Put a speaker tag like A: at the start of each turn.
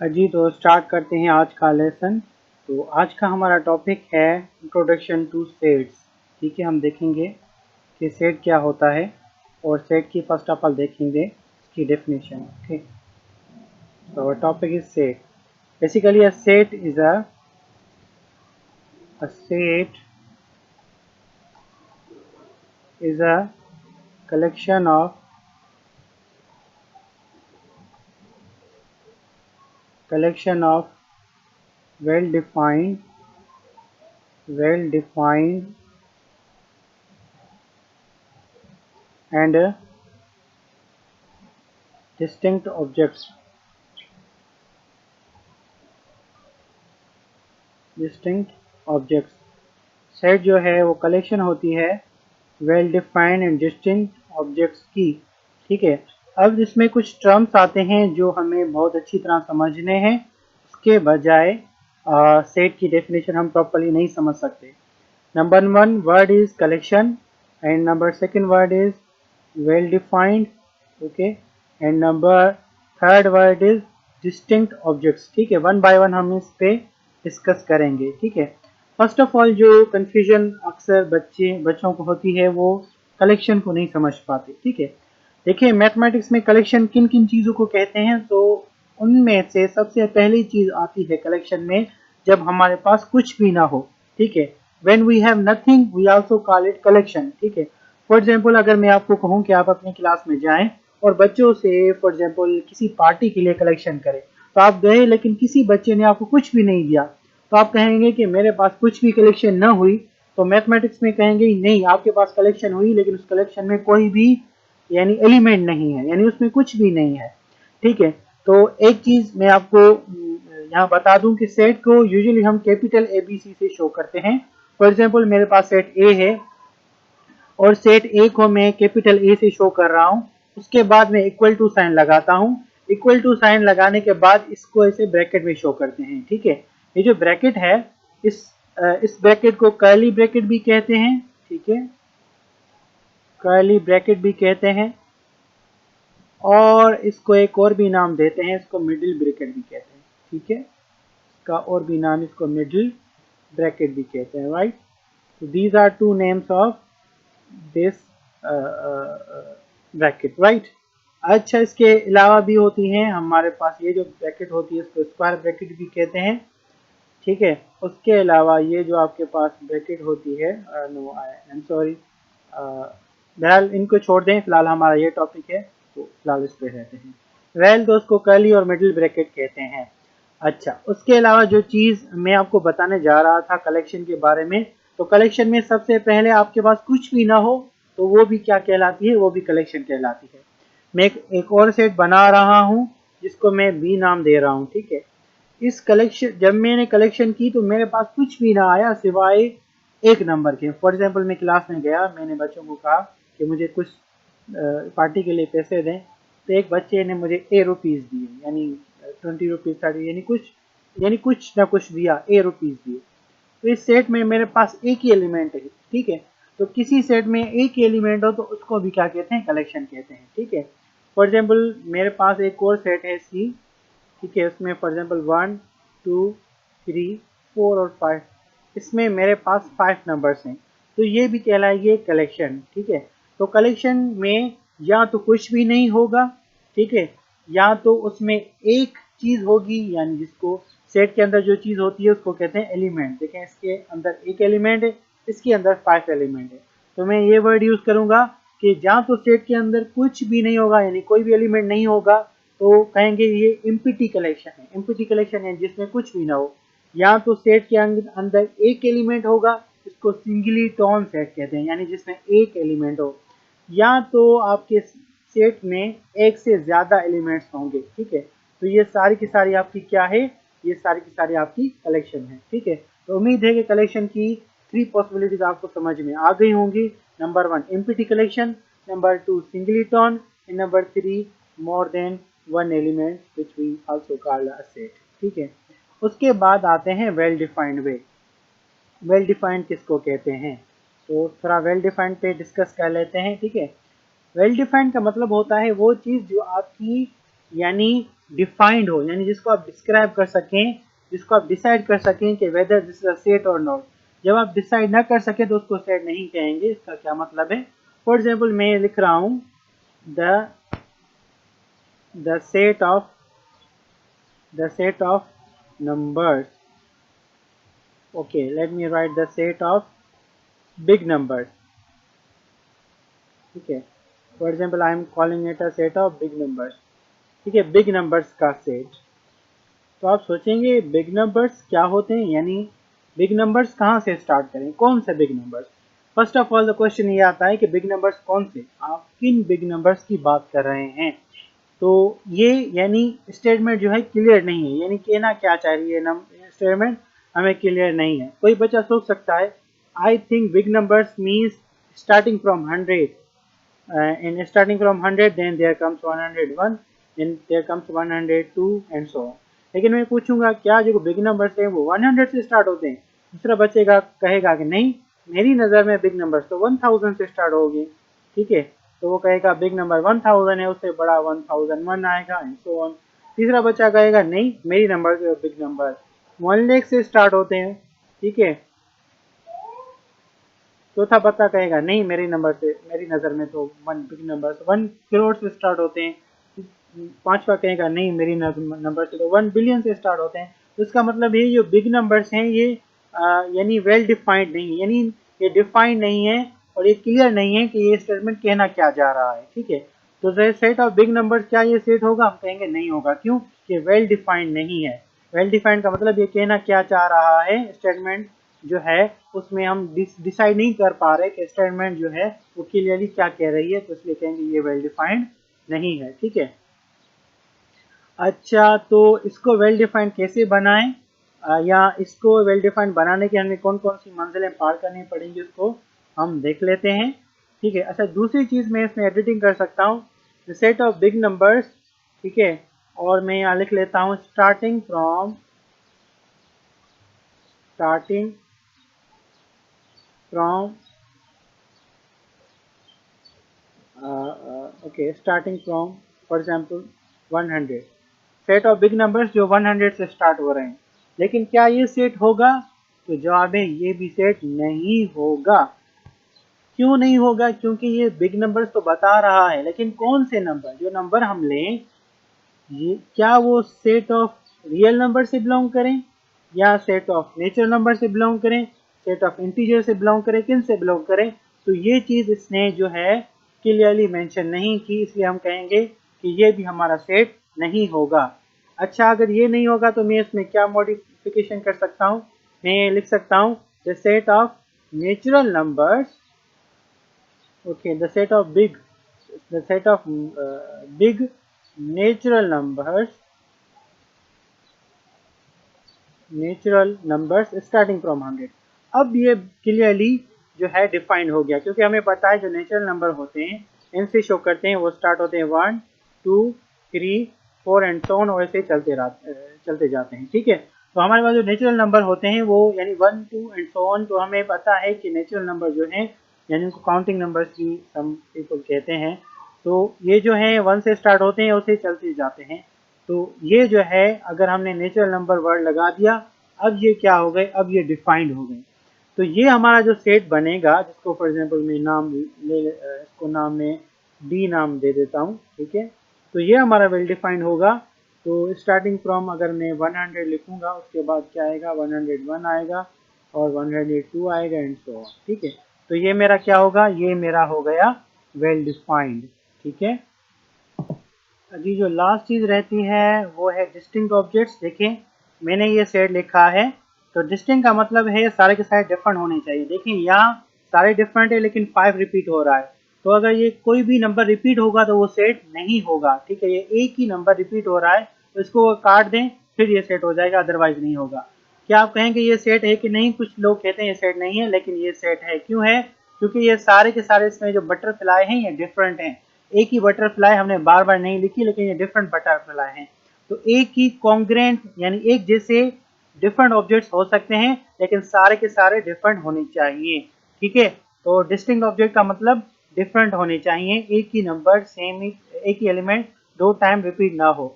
A: जी तो स्टार्ट करते हैं आज का लेसन। तो आज का हमारा टॉपिक है इंट्रोडक्शन टू सेट्स। ठीक है, हम देखेंगे कि सेट क्या होता है और सेट की फर्स्ट ऑफ ऑल देखेंगे इसकी definition. Okay, so our topic is set. Basically, a set is a collection of well-defined well-defined and distinct objects. Set जो है वो कलेक्शन होती है well defined and distinct objects की। ठीक है, अब इसमें कुछ टर्म्स आते हैं जो हमें बहुत अच्छी तरह समझने हैं, उसके बजाय सेट की डेफिनेशन हम प्रॉपर्ली नहीं समझ सकते। Number one word is collection and number second word is well defined. Okay, and number third word is distinct objects. ठीक है, वन बाय वन हम इस पे डिस्कस करेंगे। ठीक है, फर्स्ट ऑफ ऑल जो कंफ्यूजन अक्सर बच्चों को होती है वो कलेक्शन को नहीं समझ पाते। ठीक है, देखिए मैथमेटिक्स में कलेक्शन किन किन चीज़ों को कहते हैं, तो उनमें से सबसे पहली चीज़ आती है कलेक्शन में जब हमारे पास कुछ भी ना हो। ठीक है, when we have nothing we also call it collection. ठीक है, फॉर एग्जांपल अगर मैं आपको कहूँ कि आप अपनी क्लास में जाएं और बच्चों से फॉर एग्जांपल किसी पार्टी के लिए कलेक्शन करें, तो आप गए लेकिन किसी बच्चे ने आपको कुछ भी नहीं दिया, तो आप कहेंगे कि मेरे पास कुछ भी कलेक्शन न हुई। तो मैथमेटिक्स में कहेंगे नहीं, आपके पास कलेक्शन हुई लेकिन उस कलेक्शन में कोई भी यानी एलिमेंट नहीं है, यानी उसमें कुछ भी नहीं है। ठीक है, तो एक चीज मैं आपको यहाँ बता दूं कि सेट को यूजुअली हम कैपिटल ABC से शो करते हैं। फॉर एग्जांपल मेरे पास सेट ए है और सेट ए को मैं कैपिटल ए से शो कर रहा हूँ, उसके बाद मैं इक्वल टू साइन लगाता हूँ। इक्वल टू साइन लगाने के बाद इसको ऐसे ब्रैकेट में शो करते हैं। ठीक है, ये जो ब्रैकेट है इस इस ब्रैकेट को कर्ली ब्रैकेट भी कहते हैं। ठीक है, कर्ली ब्रैकेट भी कहते हैं और इसको एक और भी नाम देते हैं, इसको मिडिल ब्रैकेट भी कहते हैं। ठीक है, इसका और भी नाम इसको मिडिल ब्रैकेट भी कहते हैं। Right, so these are two names of this bracket. Right, अच्छा इसके अलावा भी होती हैं हमारे पास, ये जो ब्रैकेट होती है इसको स्क्वायर ब्रैकेट भी कहते हैं। ठीक है, उसके अलावा ये जो आपके पास ब्रैकेट होती है, नो आई एम सॉरी, बहरहाल इनको छोड़ दें, फिलहाल हमारा ये टॉपिक है तो फिलहाल इस पे रहते हैं। वेल तो उसको कर्ली और मिडिल ब्रैकेट कहते हैं। अच्छा, उसके अलावा जो चीज़ मैं आपको बताने जा रहा था कलेक्शन के बारे में, तो कलेक्शन में सबसे पहले आपके पास कुछ भी ना हो तो वो भी क्या कहलाती है, वो भी कलेक्शन कहलाती है। मैं एक और सेट बना रहा हूँ जिसको मैं बी नाम दे रहा हूँ। ठीक है, इस कलेक्शन जब मैंने कलेक्शन की तो मेरे पास कुछ भी ना आया सिवाय एक नंबर के। फॉर एग्जांपल मैं क्लास में गया, मैंने बच्चों को कहा कि मुझे कुछ पार्टी के लिए पैसे दें, तो एक बच्चे ने मुझे ₹A दिए, यानी ₹20 30, यानी कुछ ना कुछ दिया, ₹A दिए। तो इस सेट में मेरे पास एक ही एलिमेंट है। ठीक है, तो किसी सेट में एक ही एलिमेंट हो तो उसको भी क्या कहते हैं, कलेक्शन कहते हैं। ठीक है, फॉर एग्जांपल मेरे पास एक और सेट है सी। ठीक है, उसमें फॉर एग्जांपल 1 2 3 4 और 5, इसमें मेरे पास 5 नंबर्स हैं, तो ये भी कहलाएगी कलेक्शन। ठीक है, तो कलेक्शन में या तो कुछ भी नहीं होगा, ठीक है, या तो उसमें एक चीज होगी, यानी जिसको सेट के अंदर जो चीज होती है उसको कहते हैं एलिमेंट। देखें इसके अंदर एक एलिमेंट है, इसके अंदर 5 एलिमेंट है, तो मैं ये वर्ड यूज करूंगा कि जहाँ तो सेट के अंदर कुछ भी नहीं होगा, यानी कोई भी एलिमेंट नहीं होगा, तो कहेंगे ये एम्प्टी कलेक्शन है। एम्प्टी कलेक्शन है जिसमें कुछ भी ना हो। या तो सेट के अंदर एक एलिमेंट होगा, इसको सिंगलीटन सेट कहते हैं, यानी जिसमें एक एलिमेंट हो। या तो आपके सेट में एक से ज्यादा एलिमेंट्स होंगे। ठीक है, तो ये सारी की सारी आपकी क्या है, ये सारी की सारी आपकी कलेक्शन है। ठीक है, तो उम्मीद है कि कलेक्शन की 3 पॉसिबिलिटीज आपको समझ में आ गई होंगी। Number 1 empty collection, number 2 singleton, and number 3 more than one element which we also called a set. ठीक है, उसके बाद आते हैं well defined way. Well defined किसको कहते हैं, तो थोड़ा वेल डिफाइंड पे डिस्कस कर लेते हैं। ठीक है, वेल डिफाइंड का मतलब होता है वो चीज़ जो आपकी यानी डिफाइंड हो, यानी जिसको आप डिस्क्राइब कर सकें, जिसको आप डिसाइड कर सकें कि whether this is a set और नॉट। जब आप डिसाइड ना कर सके तो उसको सेट नहीं कहेंगे। इसका क्या मतलब है? फॉर एग्जाम्पल मैं लिख रहा हूं the set of numbers, okay, let me write the set of big numbers, ठीक है। For example I am calling it a set of big numbers, ठीक है, बिग नंबर्स का सेट। तो आप सोचेंगे बिग नंबर्स क्या होते हैं, यानी बिग नंबर्स कहाँ से स्टार्ट करें, कौन से big numbers. First of all the question ये आता है कि बिग नंबर्स कौन से, आप किन बिग नंबर्स की बात कर रहे हैं। तो ये यानी स्टेटमेंट जो है क्लियर नहीं है, यानी कहना क्या चाह रही है स्टेटमेंट हमें क्लियर नहीं है। कोई बच्चा सोच सकता है I think big numbers means starting from 100, in starting from 100 then there comes 101, then there comes 102 and so on। लेकिन मैं पूछूंगा क्या जो बिग नंबर्स हैं वो 100 से स्टार्ट होते हैं? दूसरा बच्चेगा कहेगा कि नहीं, मेरी नज़र में बिग नंबर्स तो 1000 से स्टार्ट होगी, ठीक है। तो वो कहेगा बिग नंबर 1000 है, उससे बड़ा 1001 आएगा एंड सो ऑन। तीसरा बच्चा कहेगा नहीं, मेरी नंबर बिग नंबर 1 लाख से स्टार्ट होते हैं, ठीक है। चौथा बच्चा कहेगा नहीं, मेरी नज़र में तो बिग नंबर 1 करोड़ से स्टार्ट होते हैं। पांचवा कहेगा नहीं, मेरी नंबर से तो 1 बिलियन से स्टार्ट होते हैं। तो इसका मतलब ये जो बिग नंबर्स हैं ये यानी वेल डिफाइंड नहीं, यानी ये डिफाइंड नहीं है और ये क्लियर नहीं है कि ये स्टेटमेंट कहना क्या जा रहा है, ठीक है। तो सेट ऑफ बिग नंबर्स क्या ये सेट होगा? हम कहेंगे नहीं होगा। क्यों? कि वेल डिफाइंड नहीं है। वेल डिफाइंड का मतलब ये कहना क्या चाह रहा है स्टेटमेंट जो है उसमें हम डिसाइड नहीं कर पा रहे कि स्टेटमेंट जो है वो क्लियरली क्या कह रही है, तो इसलिए कहेंगे ये वेल डिफाइंड नहीं है, ठीक है। अच्छा, तो इसको वेल डिफाइंड कैसे बनाएं, या इसको वेल डिफाइंड बनाने के हमें कौन कौन सी मंजिलें पार करनी पड़ेंगी उसको हम देख लेते हैं, ठीक है। अच्छा, दूसरी चीज़ मैं इसमें एडिटिंग कर सकता हूँ, the set of big numbers, ठीक है। और मैं यहाँ लिख लेता हूँ starting from starting from for example 100, set of big numbers जो 100 से स्टार्ट हो रहे हैं। लेकिन क्या ये सेट होगा? तो जवाब है ये भी सेट नहीं होगा। क्यों नहीं होगा? क्योंकि ये बिग नंबर्स तो बता रहा है, लेकिन कौन से नंबर, जो नंबर हम लें ये क्या वो सेट ऑफ रियल नंबर से बिलोंग करें, या सेट ऑफ नेचुरल नंबर से बिलोंग करें, सेट ऑफ इंटीजर से बिलोंग करें, किन से बिलोंग करें। तो ये चीज़ इसने जो है क्लियरली मेंशन नहीं की, इसलिए हम कहेंगे कि ये भी हमारा सेट नहीं होगा। अच्छा, अगर ये नहीं होगा तो मैं इसमें क्या मॉडिफिकेशन कर सकता हूँ? मैं लिख सकता हूँ the set of natural numbers, okay, the set of big natural numbers starting from 100। अब ये क्लियरली जो है डिफाइंड हो गया, क्योंकि हमें पता है जो नेचुरल नंबर होते हैं इनसे शो करते हैं, वो स्टार्ट होते हैं 1 2 3 4 एंड सो ऑन, और ऐसे चलते जाते हैं, ठीक है। तो हमारे पास जो नेचुरल नंबर होते हैं वो यानी 1 2 एंड सो ऑन, तो हमें पता है कि नेचुरल नंबर जो है यानी उनको काउंटिंग नंबर्स भी सम पीपल कहते हैं। तो ये जो है 1 से स्टार्ट होते हैं, उसे चलते जाते हैं। तो ये जो है अगर हमने नेचुरल नंबर वर्ड लगा दिया, अब ये क्या हो गए, अब ये डिफाइंड हो गए। तो ये हमारा जो सेट बनेगा, जिसको फॉर एग्जांपल मैं नाम इसको नाम में डी नाम दे देता हूँ, ठीक है। तो ये हमारा वेल डिफाइंड होगा। तो स्टार्टिंग फ्रॉम अगर मैं 100 लिखूंगा, उसके बाद क्या आएगा 101 आएगा और 102 आएगा एंड सो ऑन, ठीक है। तो ये मेरा क्या होगा, ये मेरा हो गया वेल डिफाइंड, ठीक है। अभी जो लास्ट चीज़ रहती है वो है डिस्टिंक्ट ऑब्जेक्ट्स। देखें मैंने ये सेट लिखा है, तो डिस्टिंक्ट का मतलब है सारे के सारे डिफरेंट होने चाहिए। देखिए यहाँ सारे डिफरेंट है लेकिन 5 रिपीट हो रहा है, तो अगर ये कोई भी नंबर रिपीट होगा तो वो सेट नहीं होगा, ठीक है। ये एक ही नंबर रिपीट हो रहा है तो इसको काट दें, फिर ये सेट हो जाएगा, अदरवाइज नहीं होगा। क्या आप कहेंगे ये सेट है कि नहीं? कुछ लोग कहते हैं ये सेट नहीं है, लेकिन ये सेट है। क्यों है? क्योंकि ये सारे के सारे इसमें जो बटरफ्लाई हैं ये डिफरेंट हैं। एक ही बटरफ्लाई हमने बार बार नहीं लिखी, लेकिन ये डिफरेंट बटरफ्लाई हैं। तो एक ही कॉन्ग्रेंट यानी एक जैसे डिफरेंट ऑब्जेक्ट्स हो सकते हैं, लेकिन सारे के सारे डिफरेंट होने चाहिए, ठीक है। तो डिस्टिंक्ट ऑब्जेक्ट का मतलब डिफरेंट होने चाहिए, एक ही नंबर सेम ही एक ही एलिमेंट 2 टाइम रिपीट ना हो।